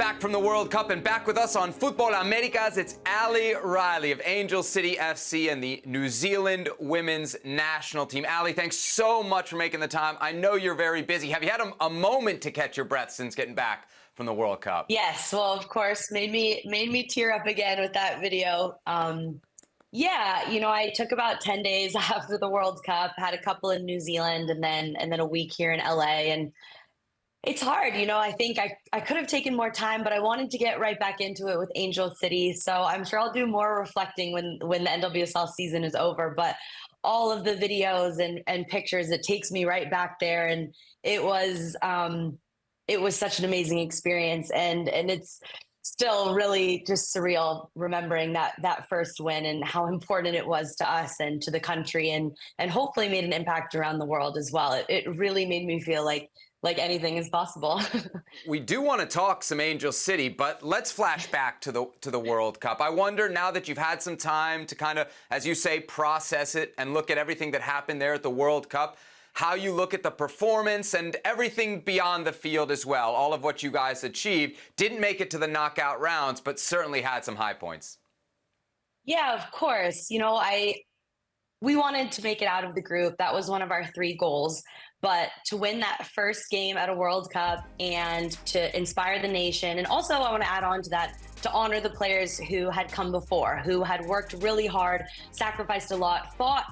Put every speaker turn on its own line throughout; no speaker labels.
Back from the World Cup and back with us on Futbol Americas, it's Ali Riley of Angel City FC and the New Zealand women's national team. Ali, thanks so much for making the time. I know you're very busy. Have you had a moment to catch your breath since getting back from the World Cup?
Yes, well, of course, made me tear up again with that video. Yeah, I took about 10 days after the World Cup, had a couple in New Zealand and then a week here in LA, and it's hard. I think I could have taken more time, but I wanted to get right back into it with Angel City. So I'm sure I'll do more reflecting when the NWSL season is over. But all of the videos and pictures, it takes me right back there. And it was such an amazing experience. And it's still really just surreal remembering that first win and how important it was to us and to the country and hopefully made an impact around the world as well. It really made me feel like anything is possible.
We do want to talk some Angel City, but let's flash back to the World Cup. I wonder, now that you've had some time to kind of, as you say, process it and look at everything that happened there at the World Cup, how you look at the performance and everything beyond the field as well. All of what you guys achieved. Didn't make it to the knockout rounds, but certainly had some high points.
Yeah, of course. We wanted to make it out of the group. That was one of our 3 goals. But to win that first game at a World Cup and to inspire the nation, and also I want to add on to that, to honor the players who had come before, who had worked really hard, sacrificed a lot, fought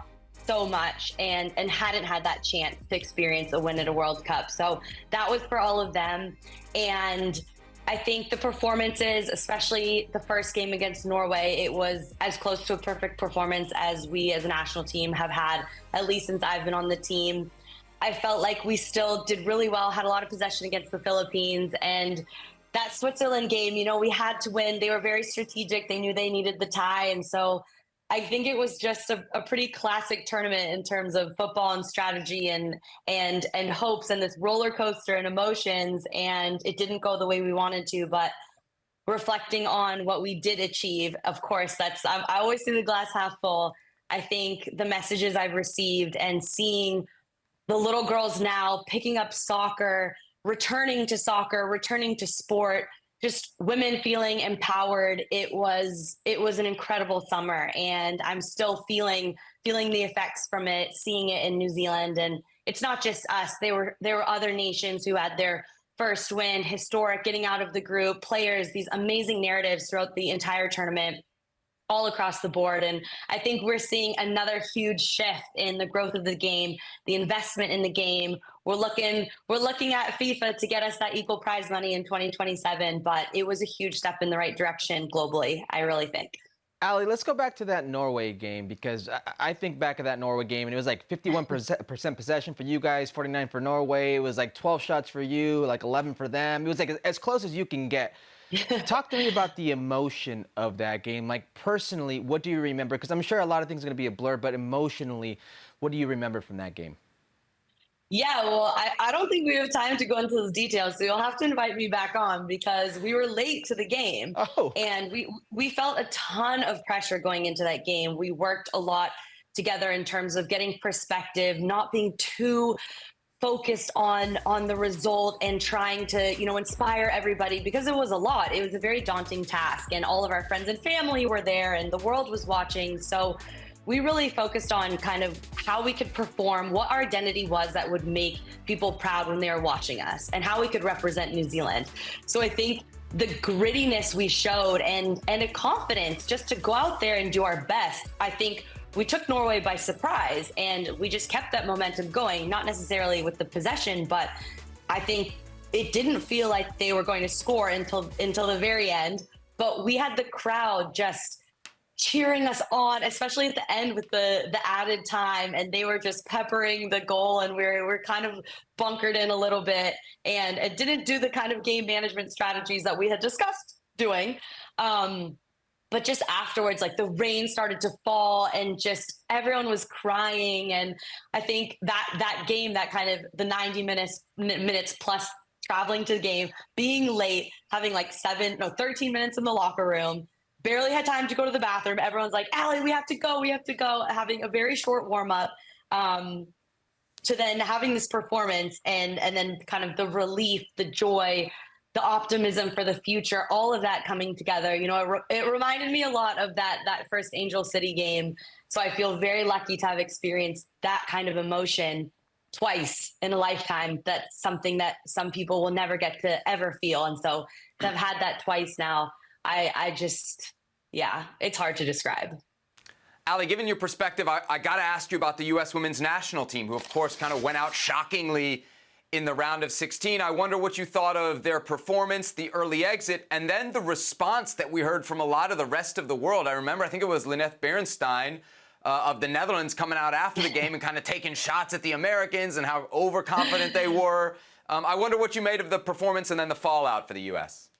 so much, and hadn't had that chance to experience a win at a World Cup. So that was for all of them. And I think the performances, especially the first game against Norway, it was as close to a perfect performance as we as a national team have had, at least since I've been on the team. I felt like we still did really well, had a lot of possession against the Philippines. And that Switzerland game, we had to win. They were very strategic. They knew they needed the tie. And so I think it was just a pretty classic tournament in terms of football and strategy and hopes and this roller coaster and emotions. And it didn't go the way we wanted to, but reflecting on what we did achieve, of course, I always see the glass half full. I think the messages I've received and seeing the little girls now picking up soccer, returning to sport, just women feeling empowered. It was an incredible summer, and I'm still feeling the effects from it, seeing it in New Zealand. And it's not just us. There were other nations who had their first win, historic, getting out of the group, players, these amazing narratives throughout the entire tournament, all across the board. And I think we're seeing another huge shift in the growth of the game, the investment in the game. We're looking at FIFA to get us that equal prize money in 2027, but it was a huge step in the right direction globally, I really think.
Ali, let's go back to that Norway game, because I think back of that Norway game, and it was like 51% possession for you guys, 49 for Norway. It was like 12 shots for you, like 11 for them. It was like as close as you can get. Talk to me about the emotion of that game. Like, personally, what do you remember? Because I'm sure a lot of things are going to be a blur, but emotionally, what do you remember from that game?
Yeah, well, I don't think we have time to go into the details, so you'll have to invite me back on because we were late to the game.
Oh.
And we felt a ton of pressure going into that game. We worked a lot together in terms of getting perspective, not being too focused on the result and trying to, inspire everybody, because it was a lot. It was a very daunting task, and all of our friends and family were there and the world was watching. So we really focused on kind of how we could perform, what our identity was that would make people proud when they were watching us, and how we could represent New Zealand. So I think the grittiness we showed and a confidence just to go out there and do our best, I think we took Norway by surprise, and we just kept that momentum going, not necessarily with the possession, but I think it didn't feel like they were going to score until the very end. But we had the crowd just cheering us on, especially at the end with the added time, and they were just peppering the goal, and we're kind of bunkered in a little bit, and it didn't do the kind of game management strategies that we had discussed doing. But just afterwards, like, the rain started to fall and just everyone was crying. And I think that game, that kind of the 90 minutes plus traveling to the game, being late, having like 13 minutes in the locker room, barely had time to go to the bathroom. Everyone's like, Ali, we have to go. Having a very short warm up, to then having this performance and then kind of the relief, the joy, the optimism for the future, all of that coming together. It reminded me a lot of that first Angel City game. So I feel very lucky to have experienced that kind of emotion twice in a lifetime. That's something that some people will never get to ever feel. And so to have had that twice now, I just, yeah, it's hard to describe.
Ali, given your perspective, I got to ask you about the U.S. women's national team, who, of course, kind of went out shockingly in the round of 16. I wonder what you thought of their performance, the early exit, and then the response that we heard from a lot of the rest of the world. I remember, I think it was Lynette Berenstain of the Netherlands coming out after the game and kind of taking shots at the Americans and how overconfident they were. I wonder what you made of the performance and then the fallout for the U.S.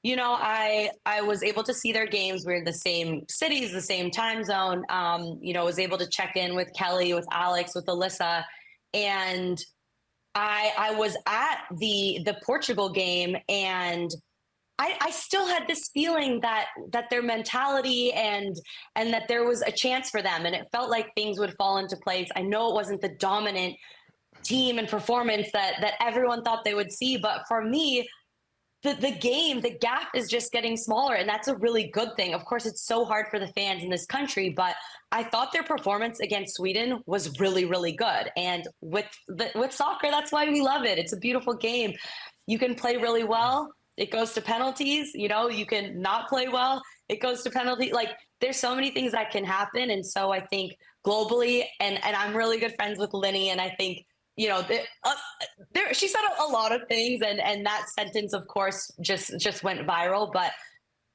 I was able to see their games. We're in the same cities, the same time zone. Was able to check in with Kelly, with Alex, with Alyssa. And I was at the Portugal game, and I still had this feeling that their mentality and that there was a chance for them. And it felt like things would fall into place. I know it wasn't the dominant team and performance that everyone thought they would see. But for me, the gap is just getting smaller, and that's a really good thing. Of course, it's so hard for the fans in this country, but I thought their performance against Sweden was really, really good. And with soccer, that's why we love it. It's a beautiful game. You can play really well, it goes to penalties. You can not play well, it goes to penalty. Like, there's so many things that can happen. And so I think globally, and I'm really good friends with Linny, and I think she said a lot of things, and that sentence, of course, just went viral. But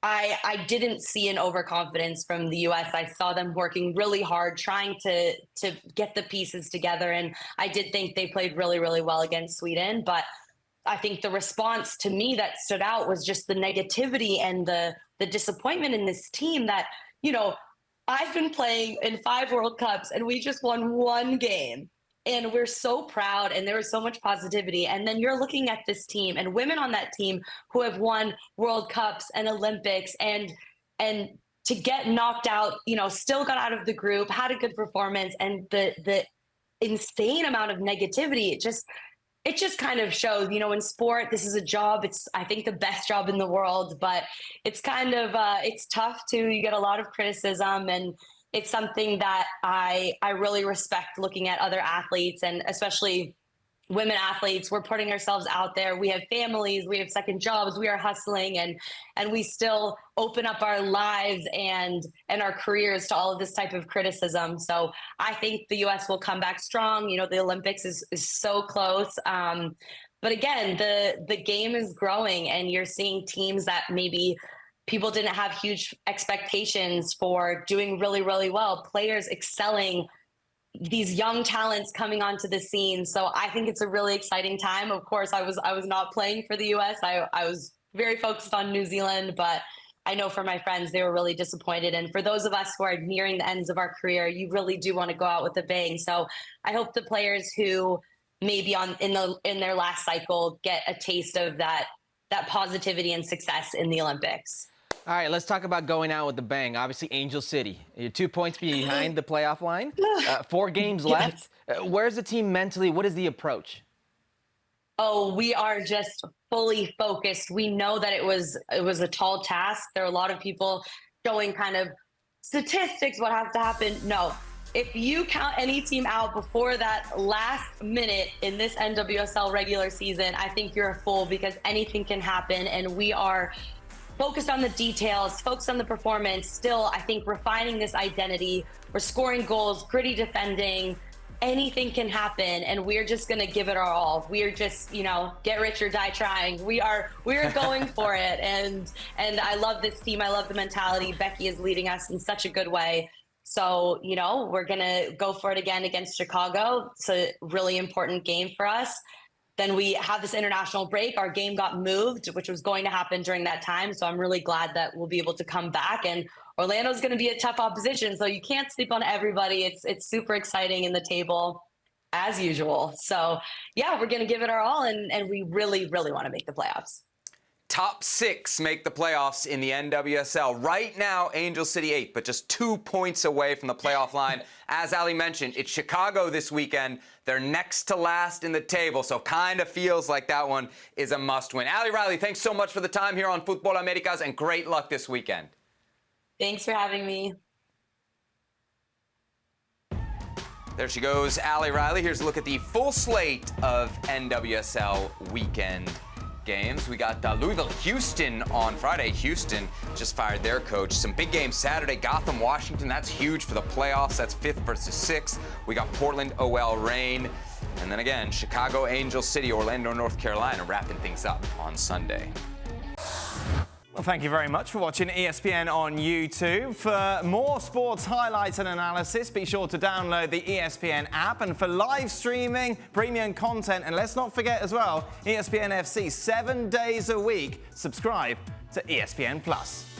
I didn't see an overconfidence from the U.S. I saw them working really hard, trying to get the pieces together, and I did think they played really, really well against Sweden. But I think the response to me that stood out was just the negativity and the disappointment in this team that, I've been playing in 5 World Cups and we just won 1 game. And we're so proud, and there was so much positivity. And then you're looking at this team and women on that team who have won World Cups and Olympics, and to get knocked out, still got out of the group, had a good performance, and the insane amount of negativity. It just kind of shows, in sport, this is a job. It's, I think, the best job in the world, but it's kind of, it's tough too. You get a lot of criticism, and it's something that I really respect looking at other athletes, and especially women athletes. We're putting ourselves out there. We have families, we have second jobs, we are hustling, and we still open up our lives and our careers to all of this type of criticism. So I think the U.S. will come back strong. The Olympics is so close. But again, the game is growing, and you're seeing teams that maybe people didn't have huge expectations for doing really, really well. Players excelling, these young talents coming onto the scene. So I think it's a really exciting time. Of course, I was not playing for the U.S. I was very focused on New Zealand, but I know for my friends, they were really disappointed. And for those of us who are nearing the ends of our career, you really do want to go out with a bang. So I hope the players who maybe in their last cycle get a taste of that positivity and success in the Olympics.
All right, let's talk about going out with a bang. Obviously, Angel City. You're 2 points behind the playoff line. 4 games left. Where's the team mentally? What is the approach?
Oh, we are just fully focused. We know that it was a tall task. There are a lot of people showing kind of statistics, what has to happen. No, if you count any team out before that last minute in this NWSL regular season, I think you're a fool, because anything can happen, and we are focused on the details, focused on the performance, still, I think, refining this identity. We're scoring goals, gritty defending. Anything can happen, and we're just going to give it our all. We are just, get rich or die trying. We are going for it, and I love this team. I love the mentality. Becky is leading us in such a good way. So, we're going to go for it again against Chicago. It's a really important game for us. Then we have this international break. Our game got moved, which was going to happen during that time. So I'm really glad that we'll be able to come back. And Orlando's going to be a tough opposition, so you can't sleep on everybody. It's super exciting in the table, as usual. So, yeah, we're going to give it our all, and we really, really want to make the playoffs.
Top 6 make the playoffs in the NWSL. Right now, Angel City 8, but just 2 points away from the playoff line. As Ali mentioned, it's Chicago this weekend. They're next to last in the table, so kind of feels like that one is a must-win. Ali Riley, thanks so much for the time here on Futbol Americas, and great luck this weekend.
Thanks for having me.
There she goes, Ali Riley. Here's a look at the full slate of NWSL weekend games. We got Louisville-Houston on Friday. Houston just fired their coach. Some big games Saturday. Gotham-Washington. That's huge for the playoffs. That's 5th versus 6th. We got Portland-OL Reign. And then again, Chicago, Angel City, Orlando, North Carolina wrapping things up on Sunday.
Well, thank you very much for watching ESPN on YouTube. For more sports highlights and analysis, be sure to download the ESPN app. And for live streaming, premium content, and let's not forget as well, ESPN FC 7 days a week. Subscribe to ESPN+.